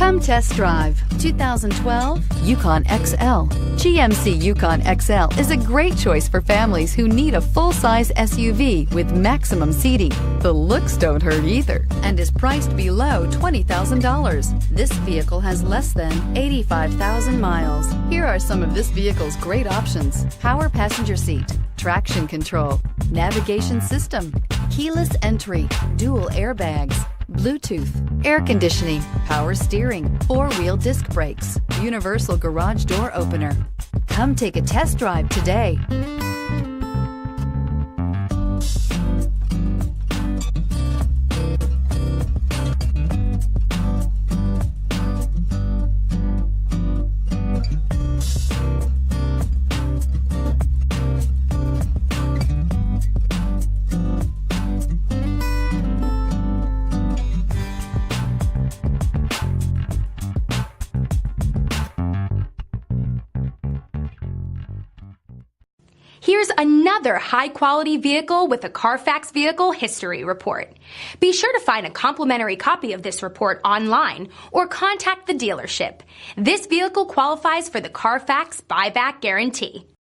Come test drive 2012 Yukon XL. GMC Yukon XL is a great choice for families who need a full-size SUV with maximum seating. The looks don't hurt either and is priced below $20,000. This vehicle has less than 85,000 miles. Here are some of this vehicle's great options: power passenger seat, traction control, navigation system, keyless entry, dual airbags, Bluetooth, air conditioning, power steering, four-wheel disc brakes, universal garage door opener. Come take a test drive today. Here's another high-quality vehicle with a CARFAX Vehicle History Report. Be sure to find a complimentary copy of this report online or contact the dealership. This vehicle qualifies for the CARFAX Buyback Guarantee.